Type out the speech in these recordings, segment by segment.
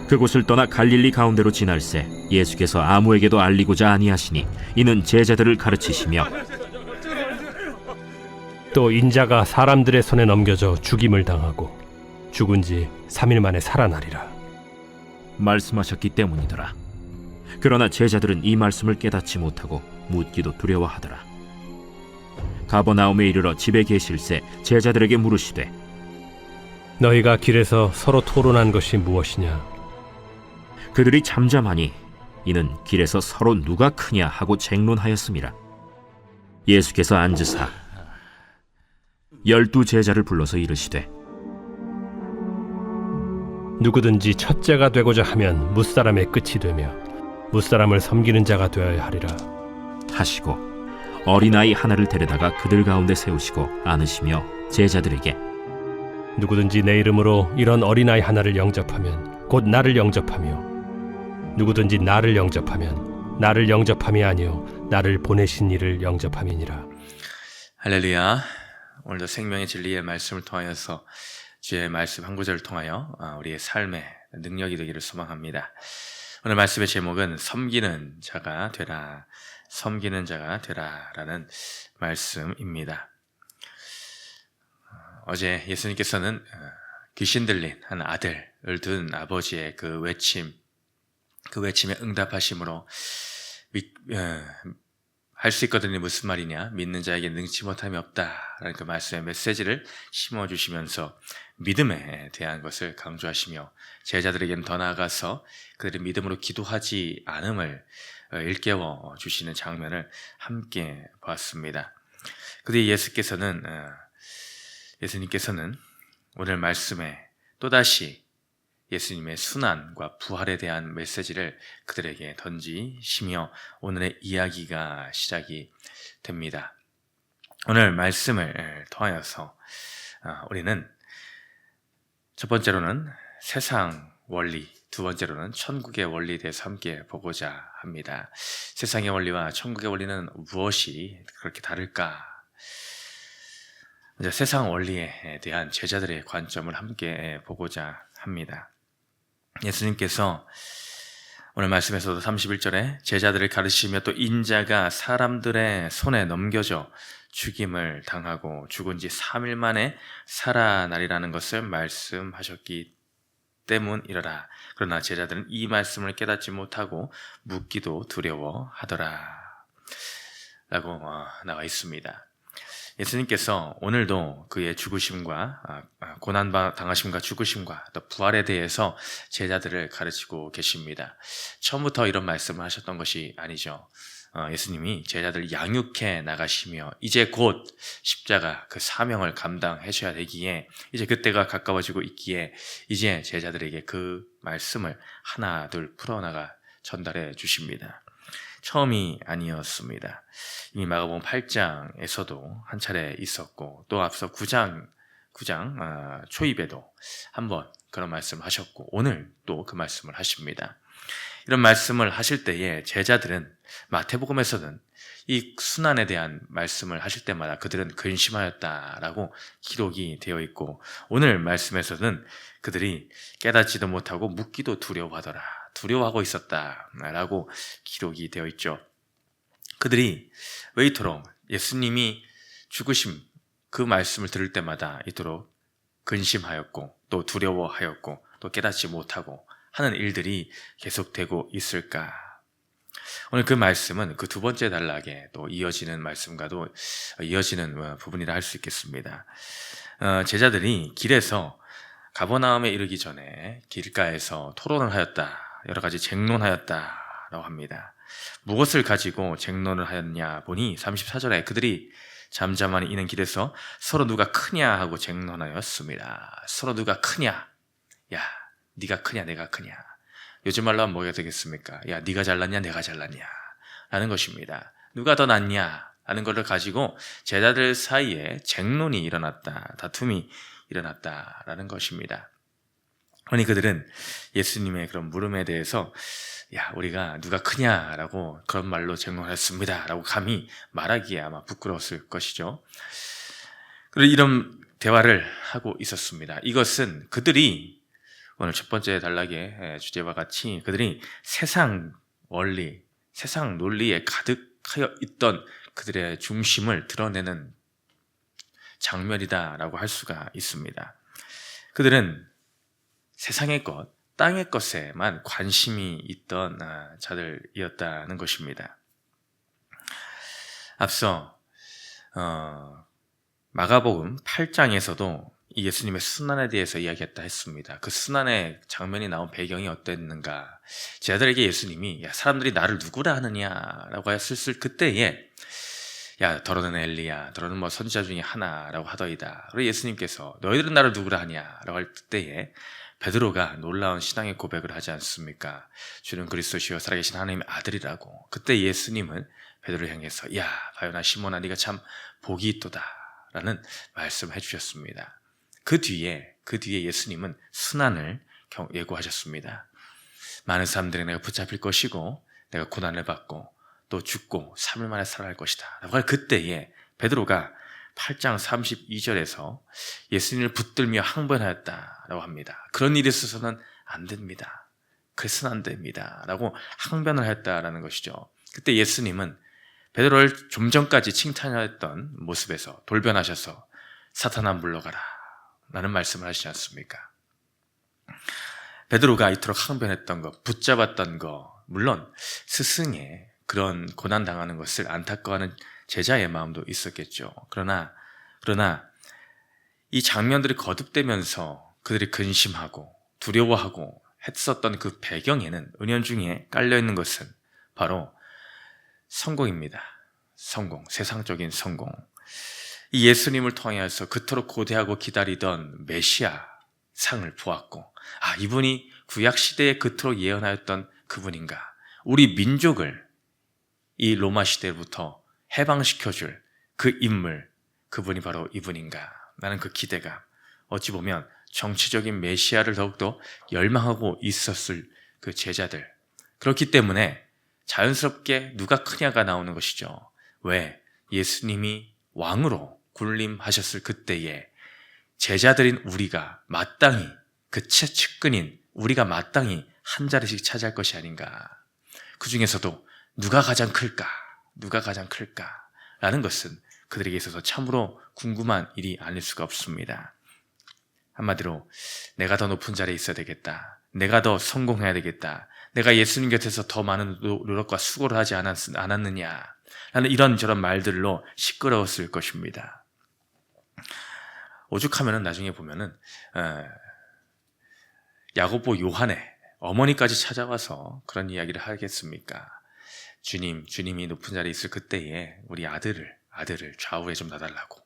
그곳을 떠나 갈릴리 가운데로 지날새 예수께서 아무에게도 알리고자 아니하시니 이는 제자들을 가르치시며 또 인자가 사람들의 손에 넘겨져 죽임을 당하고 죽은 지 3일 만에 살아나리라. 말씀하셨기 때문이더라. 그러나 제자들은 이 말씀을 깨닫지 못하고 묻기도 두려워하더라. 가버나움에 이르러 집에 계실새 제자들에게 물으시되 너희가 길에서 서로 토론한 것이 무엇이냐? 그들이 잠잠하니 이는 길에서 서로 누가 크냐 하고 쟁론하였음이라. 예수께서 앉으사 12 제자를 불러서 이르시되 누구든지 첫째가 되고자 하면 무사람의 끝이 되며 무사람을 섬기는 자가 되어야 하리라. 하시고 어린아이 하나를 데려다가 그들 가운데 세우시고 안으시며 제자들에게 누구든지 내 이름으로 이런 어린아이 하나를 영접하면 곧 나를 영접하며 누구든지 나를 영접하면 나를 영접함이 아니요 나를 보내신 이를 영접함이니라. 할렐루야. 오늘도 생명의 진리의 말씀을 통하여서 주의 말씀 한 구절을 통하여 우리의 삶의 능력이 되기를 소망합니다. 오늘 말씀의 제목은 섬기는 자가 되라, 섬기는 자가 되라 라는 말씀입니다. 어제 예수님께서는 귀신 들린 한 아들을 둔 아버지의 그 외침에 응답하심으로 할 수 있거든요. 무슨 말이냐? 믿는 자에게 능치 못함이 없다라는 그 말씀의 메시지를 심어주시면서 믿음에 대한 것을 강조하시며 제자들에게는 더 나아가서 그들의 믿음으로 기도하지 않음을 일깨워 주시는 장면을 함께 보았습니다. 그뒤 예수님께서는 오늘 말씀에 또다시 예수님의 순환과 부활에 대한 메시지를 그들에게 던지시며 오늘의 이야기가 시작이 됩니다. 오늘 말씀을 통하여서 우리는 첫 번째로는 세상 원리, 두 번째로는 천국의 원리에 대해서 함께 보고자 합니다. 세상의 원리와 천국의 원리는 무엇이 그렇게 다를까? 이제 세상 원리에 대한 제자들의 관점을 함께 보고자 합니다. 예수님께서 오늘 말씀에서도 31절에 제자들을 가르치시며 또 인자가 사람들의 손에 넘겨져 죽임을 당하고 죽은 지 3일 만에 살아나리라는 것을 말씀하셨기 때문이러라. 그러나 제자들은 이 말씀을 깨닫지 못하고 묻기도 두려워하더라 라고 나와 있습니다. 예수님께서 오늘도 그의 죽으심과 고난당하심과 죽으심과 또 부활에 대해서 제자들을 가르치고 계십니다. 처음부터 이런 말씀을 하셨던 것이 아니죠. 예수님이 제자들을 양육해 나가시며 이제 곧 십자가 그 사명을 감당하셔야 되기에 이제 그때가 가까워지고 있기에 이제 제자들에게 그 말씀을 하나 둘 풀어나가 전달해 주십니다. 처음이 아니었습니다. 이미 마가복음 8장에서도 한 차례 있었고 또 앞서 9장 초입에도 한번 그런 말씀을 하셨고 오늘 또 그 말씀을 하십니다. 이런 말씀을 하실 때에 제자들은 마태복음에서는 이 순환에 대한 말씀을 하실 때마다 그들은 근심하였다라고 기록이 되어 있고 오늘 말씀에서는 그들이 깨닫지도 못하고 묻기도 두려워하고 있었다라고 기록이 되어 있죠. 그들이 왜 이토록 예수님이 죽으심 그 말씀을 들을 때마다 이토록 근심하였고 또 두려워하였고 또 깨닫지 못하고 하는 일들이 계속되고 있을까? 오늘 그 말씀은 그 두 번째 단락에 또 이어지는 말씀과도 이어지는 부분이라 할 수 있겠습니다. 제자들이 길에서 가버나움에 이르기 전에 길가에서 토론을 하였다. 여러 가지 쟁론하였다라고 합니다. 무엇을 가지고 쟁론을 하였냐 보니 34절에 그들이 잠잠하니 이는 길에서 서로 누가 크냐 하고 쟁론하였습니다. 서로 누가 크냐? 야, 네가 크냐 내가 크냐? 요즘 말로 하면 뭐가 되겠습니까? 야, 네가 잘났냐 내가 잘났냐? 라는 것입니다. 누가 더 낫냐? 라는 것을 가지고 제자들 사이에 쟁론이 일어났다. 다툼이 일어났다라는 것입니다. 아니 그들은 예수님의 그런 물음에 대해서 야 우리가 누가 크냐라고 그런 말로 쟁론했습니다 라고 감히 말하기에 아마 부끄러웠을 것이죠. 그리고 이런 대화를 하고 있었습니다. 이것은 그들이 오늘 첫 번째 단락의 주제와 같이 그들이 세상 원리, 세상 논리에 가득하여 있던 그들의 중심을 드러내는 장면이다라고 할 수가 있습니다. 그들은 세상의 것, 땅의 것에만 관심이 있던 자들이었다는 것입니다. 앞서 마가복음 8장에서도 이 예수님의 순환에 대해서 이야기했다 했습니다. 그 순환의 장면이 나온 배경이 어땠는가? 제자들에게 예수님이 야, 사람들이 나를 누구라 하느냐라고 했을 그때에 야, 더러는 엘리야, 더러는 뭐 선지자 중에 하나라고 하더이다. 그리고 예수님께서 너희들은 나를 누구라 하냐라고 할 때에 베드로가 놀라운 신앙의 고백을 하지 않습니까? 주는 그리스도시요 살아계신 하나님의 아들이라고. 그때 예수님은 베드로를 향해서 야, 바요나 시몬아, 네가 참 복이 있도다라는 말씀을 해주셨습니다. 그 뒤에 예수님은 순환을 예고하셨습니다. 많은 사람들이 내가 붙잡힐 것이고 내가 고난을 받고 또 죽고 3일 만에 살아날 것이다 라고 할 그때에 베드로가 8장 32절에서 예수님을 붙들며 항변하였다라고 합니다. 그런 일이 있어서는 안 됩니다. 그래서는 안 됩니다 라고 항변을 했다라는 것이죠. 그때 예수님은 베드로를 좀 전까지 칭찬하였던 모습에서 돌변하셔서 사탄아 물러가라 라는 말씀을 하시지 않습니까? 베드로가 이토록 항변했던 것, 붙잡았던 것, 물론 스승의 그런 고난당하는 것을 안타까워하는 제자의 마음도 있었겠죠. 그러나 이 장면들이 거듭되면서 그들이 근심하고 두려워하고 했었던 그 배경에는 은연중에 깔려있는 것은 바로 성공입니다. 성공, 세상적인 성공. 이 예수님을 통해서 그토록 고대하고 기다리던 메시아 상을 보았고 이분이 구약시대에 그토록 예언하였던 그분인가. 우리 민족을 이 로마 시대로부터 해방시켜줄 그 인물, 그분이 바로 이분인가. 나는 그 기대가 어찌 보면 정치적인 메시아를 더욱더 열망하고 있었을 그 제자들. 그렇기 때문에 자연스럽게 누가 크냐가 나오는 것이죠. 왜? 예수님이 왕으로 군림하셨을 그때에 제자들인 우리가 마땅히 그 측근인 우리가 마땅히 한 자리씩 차지할 것이 아닌가. 그 중에서도 누가 가장 클까? 누가 가장 클까? 라는 것은 그들에게 있어서 참으로 궁금한 일이 아닐 수가 없습니다. 한마디로 내가 더 높은 자리에 있어야 되겠다. 내가 더 성공해야 되겠다. 내가 예수님 곁에서 더 많은 노력과 수고를 하지 않았느냐. 라는 이런저런 말들로 시끄러웠을 것입니다. 오죽하면은 나중에 보면은 야고보 요한의 어머니까지 찾아와서 그런 이야기를 하겠습니까? 주님이 높은 자리에 있을 그때에 우리 아들을 좌우에 좀 놔달라고.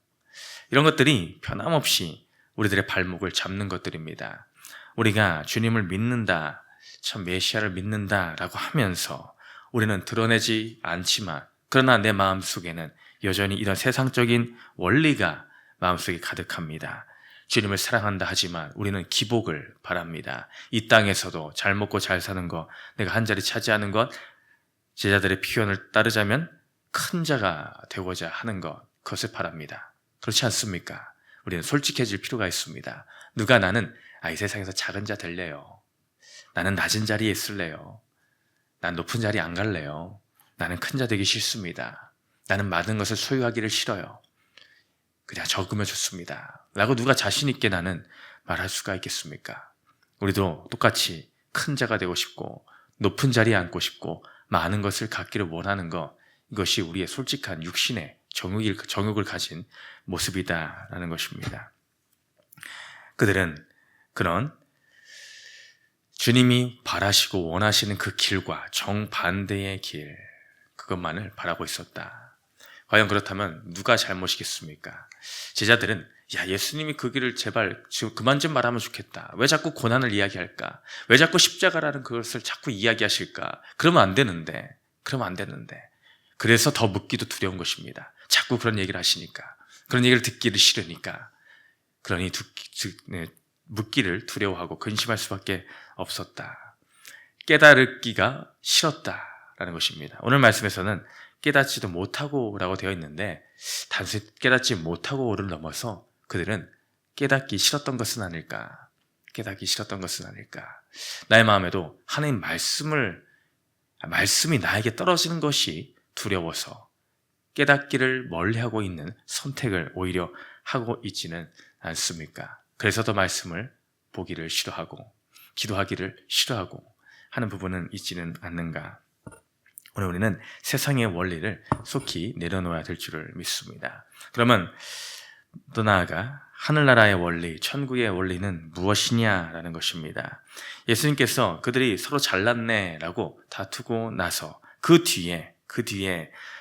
이런 것들이 변함없이 우리들의 발목을 잡는 것들입니다. 우리가 주님을 믿는다, 참 메시아를 믿는다라고 하면서 우리는 드러내지 않지만 그러나 내 마음속에는 여전히 이런 세상적인 원리가 마음속에 가득합니다. 주님을 사랑한다 하지만 우리는 기복을 바랍니다. 이 땅에서도 잘 먹고 잘 사는 것, 내가 한 자리 차지하는 것, 제자들의 표현을 따르자면 큰 자가 되고자 하는 것, 그것을 바랍니다. 그렇지 않습니까? 우리는 솔직해질 필요가 있습니다. 누가 나는 이 세상에서 작은 자 될래요. 나는 낮은 자리에 있을래요. 난 높은 자리 안 갈래요. 나는 큰 자 되기 싫습니다. 나는 많은 것을 소유하기를 싫어요. 그냥 적으면 좋습니다. 라고 누가 자신 있게 나는 말할 수가 있겠습니까? 우리도 똑같이 큰 자가 되고 싶고 높은 자리에 앉고 싶고 많은 것을 갖기를 원하는 것, 이것이 우리의 솔직한 육신의 정욕을 가진 모습이다라는 것입니다. 그들은 그런 주님이 바라시고 원하시는 그 길과 정반대의 길, 그것만을 바라고 있었다. 과연 그렇다면 누가 잘못이겠습니까? 제자들은 예수님이 그 길을 제발 그만 좀 말하면 좋겠다. 왜 자꾸 고난을 이야기할까? 왜 자꾸 십자가라는 그것을 자꾸 이야기하실까? 그러면 안 되는데. 그래서 더 묻기도 두려운 것입니다. 자꾸 그런 얘기를 하시니까. 그런 얘기를 듣기를 싫으니까. 그러니 묻기를 두려워하고 근심할 수밖에 없었다. 깨달기가 싫었다라는 것입니다. 오늘 말씀에서는 깨닫지도 못하고 라고 되어 있는데 단순히 깨닫지 못하고를 넘어서 그들은 깨닫기 싫었던 것은 아닐까. 깨닫기 싫었던 것은 아닐까. 나의 마음에도 하나님 말씀이 나에게 떨어지는 것이 두려워서 깨닫기를 멀리하고 있는 선택을 오히려 하고 있지는 않습니까? 그래서 더 말씀을 보기를 싫어하고 기도하기를 싫어하고 하는 부분은 있지는 않는가. 오늘 우리는 세상의 원리를 속히 내려놓아야 될 줄을 믿습니다. 그러면 또 나아가 하늘나라의 원리, 천국의 원리는 무엇이냐라는 것입니다. 예수님께서 그들이 서로 잘났네라고 다투고 나서 그 뒤에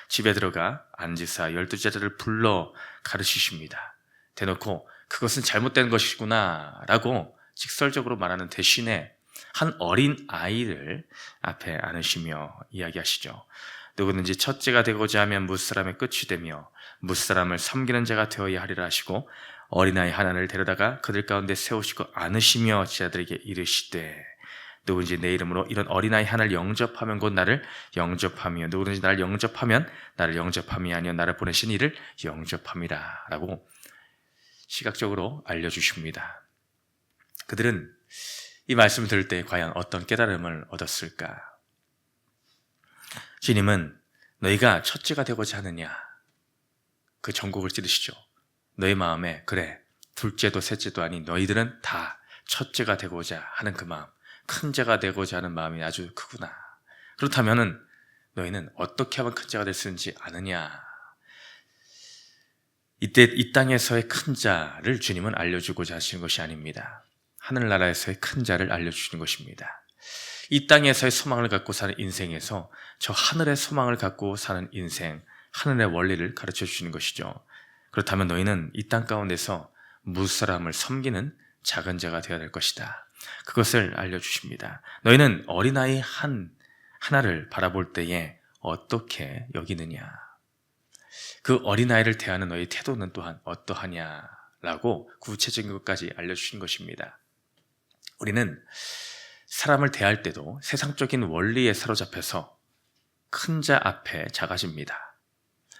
집에 들어가 앉으사 12제자를 불러 가르치십니다. 대놓고 그것은 잘못된 것이구나 라고 직설적으로 말하는 대신에 한 어린 아이를 앞에 안으시며 이야기하시죠. 누구든지 첫째가 되고자 하면 무사람의 끝이 되며 무사람을 섬기는 자가 되어야 하리라 하시고 어린아이 하나를 데려다가 그들 가운데 세우시고 안으시며 제자들에게 이르시되 누구든지 내 이름으로 이런 어린아이 하나를 영접하면 곧 나를 영접하며 누구든지 나를 영접하면 나를 영접함이 아니요 나를 보내신 이를 영접함이라 라고 시각적으로 알려주십니다. 그들은 이 말씀을 들을 때 과연 어떤 깨달음을 얻었을까? 주님은 너희가 첫째가 되고자 하느냐? 그 전곡을 찌르시죠. 너희 마음에 그래 둘째도 셋째도 아닌 너희들은 다 첫째가 되고자 하는 그 마음, 큰 자가 되고자 하는 마음이 아주 크구나. 그렇다면은 너희는 어떻게 하면 큰 자가 될 수 있는지 아느냐? 이때 이 땅에서의 큰 자를 주님은 알려주고자 하시는 것이 아닙니다. 하늘나라에서의 큰 자를 알려주시는 것입니다. 이 땅에서의 소망을 갖고 사는 인생에서 저 하늘의 소망을 갖고 사는 인생, 하늘의 원리를 가르쳐 주시는 것이죠. 그렇다면 너희는 이 땅 가운데서 무사람을 섬기는 작은 자가 되어야 될 것이다. 그것을 알려주십니다. 너희는 어린아이 하나를 바라볼 때에 어떻게 여기느냐? 그 어린아이를 대하는 너희 태도는 또한 어떠하냐라고 구체적인 것까지 알려주신 것입니다. 우리는 사람을 대할 때도 세상적인 원리에 사로잡혀서 큰 자 앞에 작아집니다.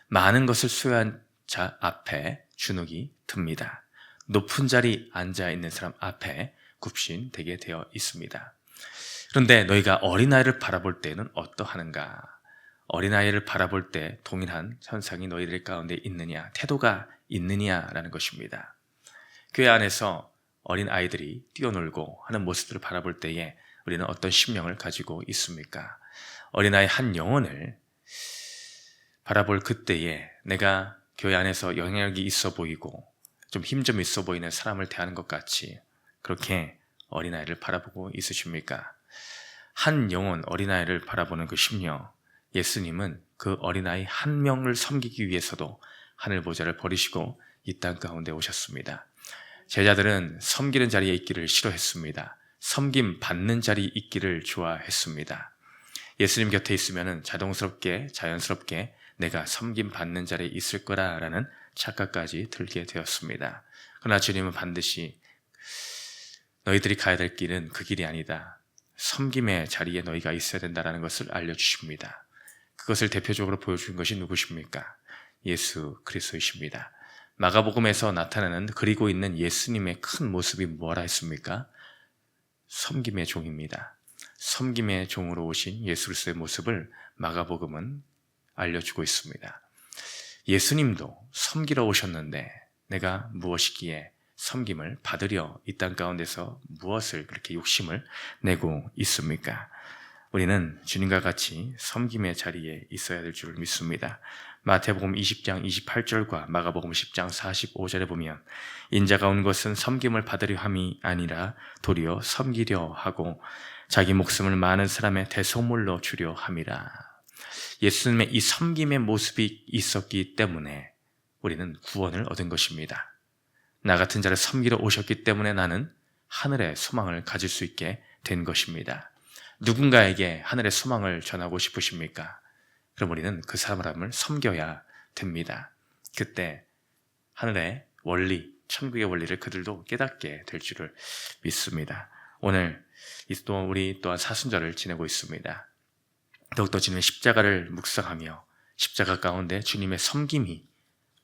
많은 것을 소유한 자 앞에 주눅이 듭니다. 높은 자리 앉아있는 사람 앞에 굽신되게 되어 있습니다. 그런데 너희가 어린아이를 바라볼 때는 어떠하는가? 어린아이를 바라볼 때 동일한 현상이 너희들 가운데 있느냐, 태도가 있느냐라는 것입니다. 교회 안에서 어린아이들이 뛰어놀고 하는 모습들을 바라볼 때에 우리는 어떤 심령을 가지고 있습니까? 어린아이 한 영혼을 바라볼 그때에 내가 교회 안에서 영향력이 있어 보이고 좀 힘 좀 있어 보이는 사람을 대하는 것 같이 그렇게 어린아이를 바라보고 있으십니까? 한 영혼 어린아이를 바라보는 그 심령, 예수님은 그 어린아이 한 명을 섬기기 위해서도 하늘 보좌를 버리시고 이 땅 가운데 오셨습니다. 제자들은 섬기는 자리에 있기를 싫어했습니다. 섬김 받는 자리에 있기를 좋아했습니다. 예수님 곁에 있으면 자연스럽게 내가 섬김 받는 자리에 있을 거라라는 착각까지 들게 되었습니다. 그러나 주님은 반드시 너희들이 가야 될 길은 그 길이 아니다. 섬김의 자리에 너희가 있어야 된다는 것을 알려주십니다. 그것을 대표적으로 보여준 것이 누구십니까? 예수 그리스도이십니다. 마가복음에서 나타나는 그리고 있는 예수님의 큰 모습이 뭐라 했습니까? 섬김의 종입니다. 섬김의 종으로 오신 예수 그리스도의 모습을 마가복음은 알려주고 있습니다. 예수님도 섬기러 오셨는데 내가 무엇이기에 섬김을 받으려 이 땅 가운데서 무엇을 그렇게 욕심을 내고 있습니까? 우리는 주님과 같이 섬김의 자리에 있어야 될 줄을 믿습니다. 마태복음 20장 28절과 마가복음 10장 45절에 보면 인자가 온 것은 섬김을 받으려 함이 아니라 도리어 섬기려 하고 자기 목숨을 많은 사람의 대속물로 주려 함이라. 예수님의 이 섬김의 모습이 있었기 때문에 우리는 구원을 얻은 것입니다. 나 같은 자를 섬기러 오셨기 때문에 나는 하늘의 소망을 가질 수 있게 된 것입니다. 누군가에게 하늘의 소망을 전하고 싶으십니까? 그럼 우리는 그 사람을 섬겨야 됩니다. 그때 하늘의 원리, 천국의 원리를 그들도 깨닫게 될 줄을 믿습니다. 오늘 우리 또한 사순절을 지내고 있습니다. 더욱더 주님의 십자가를 묵상하며 십자가 가운데 주님의 섬김이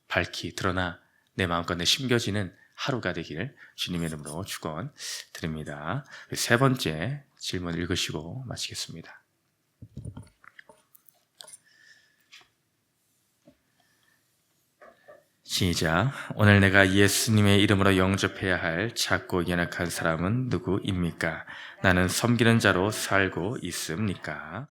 밝히 드러나 내 마음과 내 심겨지는 하루가 되길 주님의 이름으로 축원드립니다. 세 번째 질문 읽으시고 마치겠습니다. 시작. 오늘 내가 예수님의 이름으로 영접해야 할 작고 연약한 사람은 누구입니까? 나는 섬기는 자로 살고 있습니까?